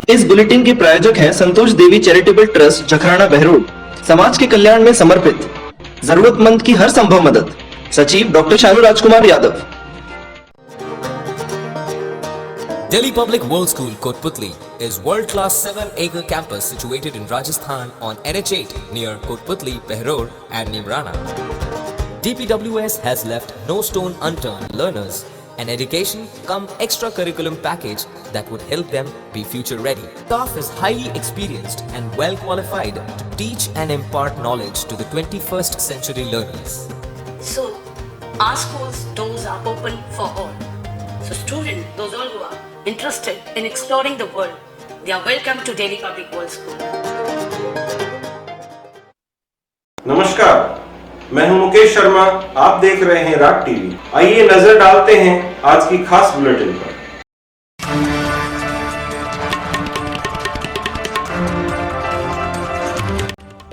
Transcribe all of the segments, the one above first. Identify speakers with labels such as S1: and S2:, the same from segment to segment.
S1: इस बुलेटिन के प्रायोजक हैं संतोष देवी चैरिटेबल ट्रस्ट जखराना बहरोड, समाज के कल्याण में समर्पित, जरूरतमंद की हर संभव मदद। सचिव doctor Shanu Rajkumar Yadav.
S2: Delhi Public World School, Kotputli is world-class 7-acre campus situated in Rajasthan on NH8 near Kotputli, Behror and Nimrana. DPWS has left no stone unturned. Learners an education cum extracurriculum package that would help them be future ready. Staff is highly experienced and well qualified to teach and impart knowledge to the 21st century learners.
S3: So, our school's doors are open for all. So students, those all who are interested in exploring the world, they are welcome to Delhi Public World School.
S4: नमस्कार, मैं हूं मुकेश शर्मा। आप देख रहे हैं राग TV. आइए नजर डालते हैं आज की खास बुलेटिन पर।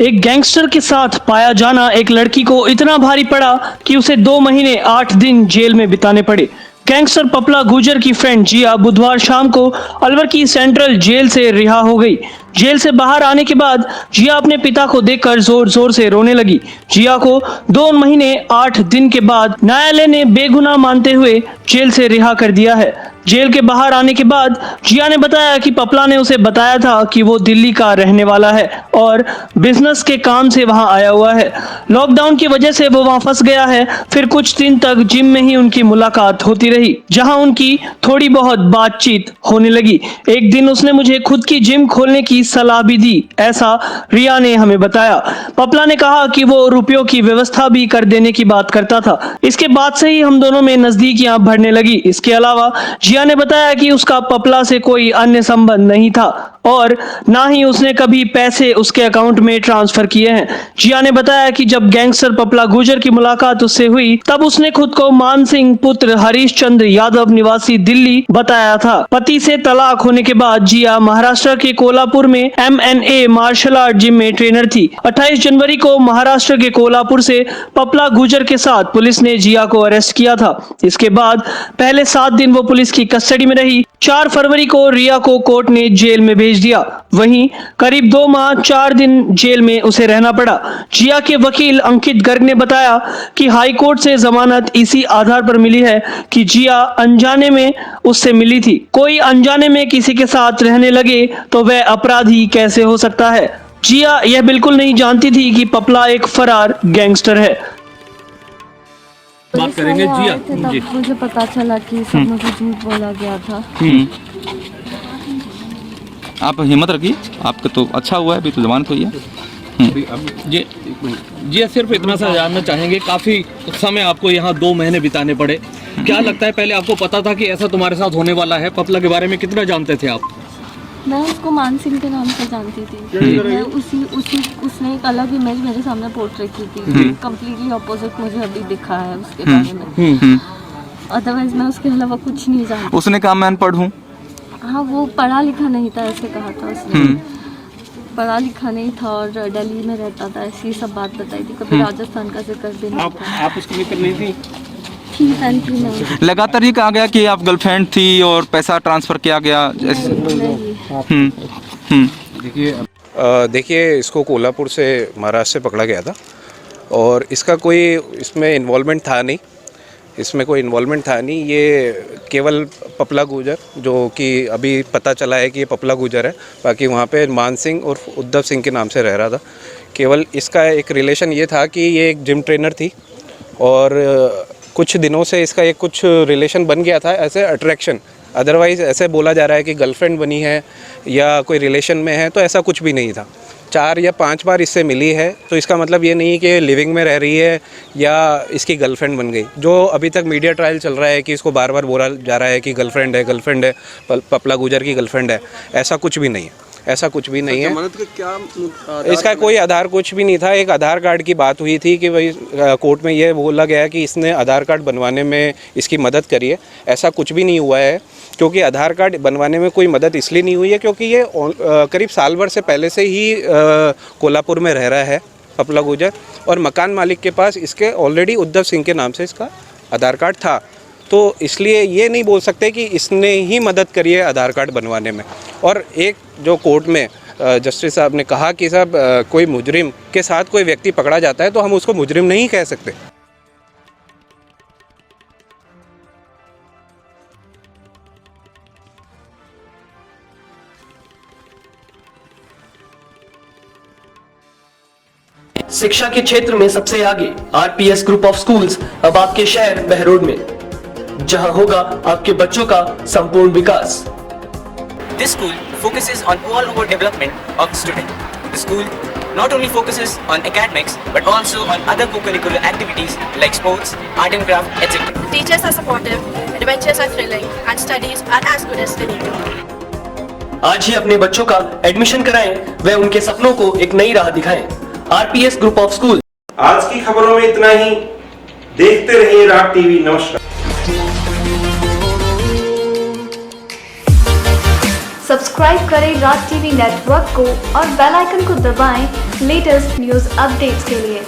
S5: एक गैंगस्टर के साथ पाया जाना एक लड़की को इतना भारी पड़ा कि उसे 2 महीने 8 दिन जेल में बिताने पड़े। गैंगस्टर पपला गुर्जर की फ्रेंड जिया बुधवार शाम को अलवर की सेंट्रल जेल से रिहा हो गई। जेल से बाहर आने के बाद जिया अपने पिता को देखकर जोर जोर से रोने लगी। जिया को 2 महीने 8 दिन के बाद न्यायालय ने बेगुनाह मानते हुए जेल से रिहा कर दिया है। जेल के बाहर आने के बाद जिया ने बताया कि पपला ने उसे बताया था कि वो दिल्ली का रहने वाला है और बिजनेस के काम से वहां आया हुआ है। लॉकडाउन की वजह से वो वहां फंस गया है। फिर कुछ दिन तक जिम में ही उनकी मुलाकात होती रही, जहां उनकी थोड़ी बहुत बातचीत होने लगी। एक दिन उसने मुझे खुद की जिम खोलने की सलाह भी दी, ऐसा रिया ने हमें बताया। पपला ने कहा कि वो रुपयों की व्यवस्था भी कर देने की बात करता था। इसके बाद से ही हम दोनों में नजदीकियां बढ़ने लगी। इसके अलावा जिया ने बताया कि उसका पपला से कोई अन्य संबंध नहीं था और ना ही उसने कभी पैसे उसके अकाउंट में ट्रांसफर किए हैं। जिया ने बताया कि जब गैंगस्टर पपला गुर्जर की मुलाकात उससे हुई तब उसने खुद को मान सिंह पुत्र हरीश चंद्र यादव निवासी दिल्ली बताया था। पति से तलाक होने के बाद जिया महाराष्ट्र के कोल्हापुर में MMA मार्शल आर्ट जिम में ट्रेनर थी। 28 जनवरी को महाराष्ट्र के कोल्हापुर से पपला गुर्जर के साथ पुलिस ने जिया को अरेस्ट किया था। इसके बाद पहले 7 दिन वो पुलिस की कस्टडी में रही। 4 फरवरी को रिया को कोर्ट ने जेल में भेज दिया। वहीं करीब 2 माह 4 दिन जेल में उसे रहना पड़ा। जिया के वकील अंकित गर्ग ने बताया कि हाई कोर्ट से जमानत इसी आधार पर मिली है कि जिया अनजाने में उससे मिली थी। कोई अनजाने में किसी के साथ रहने लगे तो वह अपराधी कैसे हो सकता है। जिया यह बिल्कुल नहीं जानती थी कि पपला एक फरार गैंगस्टर है।
S6: बात करेंगे जिया
S7: जी। मुझे पता चला कि सब मुझे झूठ बोला गया था।
S6: आप हिम्मत रखिए, आपका तो अच्छा हुआ है, अभी तो जमानत हुई है। जी सिर्फ इतना सा जानना चाहेंगे, काफी समय आपको यहाँ 2 महीने बिताने पड़े। क्या लगता है, पहले आपको पता था कि ऐसा तुम्हारे साथ होने वाला है? पपला के बारे में कितना जानते थे आप?
S7: मैं उसको मान सिंह के नाम से जानती थी। मैं उसने एक अलग इमेज मेरे सामने पोर्ट्रे की थी, कंप्लीटली ऑपोजिट मुझे अभी दिखा है उसके बारे में। अदरवाइज मैं उसके अलावा कुछ नहीं जानती।
S6: उसने कहा मैं अनपढ़ हूँ।
S7: हाँ, वो पढ़ा लिखा नहीं था, ऐसे कहा था उसने। पढ़ा लिखा नहीं था और दिल्ली में रहता था, ऐसी सब बात बताई थी। कभी राजस्थान का जिक्र भी नहीं था।
S6: आप उसकी मित्र नहीं थी?
S7: लगातार
S6: ये कहा गया कि आप गर्लफ्रेंड थी और पैसा ट्रांसफर किया गया।
S8: देखिए, इसको कोल्हापुर से महाराष्ट्र से पकड़ा गया था और इसका कोई इसमें इन्वॉल्वमेंट था नहीं। ये केवल पपला गुर्जर, जो कि अभी पता चला है कि ये पपला गुर्जर है, बाकी वहाँ पे मान सिंह और उद्धव सिंह के नाम से रह रहा था। केवल इसका एक रिलेशन ये था कि ये एक जिम ट्रेनर थी और कुछ दिनों से इसका एक कुछ रिलेशन बन गया था, ऐसे अट्रैक्शन। अदरवाइज़ ऐसे बोला जा रहा है कि गर्लफ्रेंड बनी है या कोई रिलेशन में है, तो ऐसा कुछ भी नहीं था। 4 या 5 बार इससे मिली है, तो इसका मतलब ये नहीं कि लिविंग में रह रही है या इसकी गर्लफ्रेंड बन गई। जो अभी तक मीडिया ट्रायल चल रहा है कि इसको बार बार बोला जा रहा है कि गर्लफ्रेंड है, पपला गुर्जर की गर्लफ्रेंड है, ऐसा कुछ भी नहीं है। इसका कोई आधार कुछ भी नहीं था। एक आधार कार्ड की बात हुई थी कि भाई कोर्ट में ये बोला गया कि इसने आधार कार्ड बनवाने में इसकी मदद करी है। ऐसा कुछ भी नहीं हुआ है, क्योंकि आधार कार्ड बनवाने में कोई मदद इसलिए नहीं हुई है क्योंकि ये करीब साल भर से पहले से ही कोल्हापुर में रह रहा है पपला गुर्जर, और मकान मालिक के पास इसके ऑलरेडी उद्धव सिंह के नाम से इसका आधार कार्ड था। तो इसलिए ये नहीं बोल सकते कि इसने ही मदद करी है आधार कार्ड बनवाने में। और एक जो कोर्ट में जस्टिस साहब ने कहा कि साहब कोई मुजरिम के साथ कोई व्यक्ति पकड़ा जाता है तो हम उसको मुजरिम नहीं कह सकते।
S5: शिक्षा के क्षेत्र में सबसे आगे आरपीएस ग्रुप ऑफ स्कूल्स अब आपके शहर बहरोड में, जहां होगा आपके बच्चों का संपूर्ण विकास।
S2: This school focuses on all-over development of the student. The school not only focuses on academics but also on other co-curricular activities like sports, art and craft, etc.
S9: Teachers are supportive, adventures are thrilling, and studies are as good as they need to be.
S5: आज ही अपने बच्चों का admission कराएं व उनके सपनों को एक नई राह दिखाएं। RPS group of school.
S4: आज की खबरों में इतना ही। देखते रहिए राग टीवी। नमस्कार।
S10: सब्सक्राइब करें राग टीवी नेटवर्क को और बेल आइकन को दबाएं लेटेस्ट न्यूज अपडेट्स के लिए।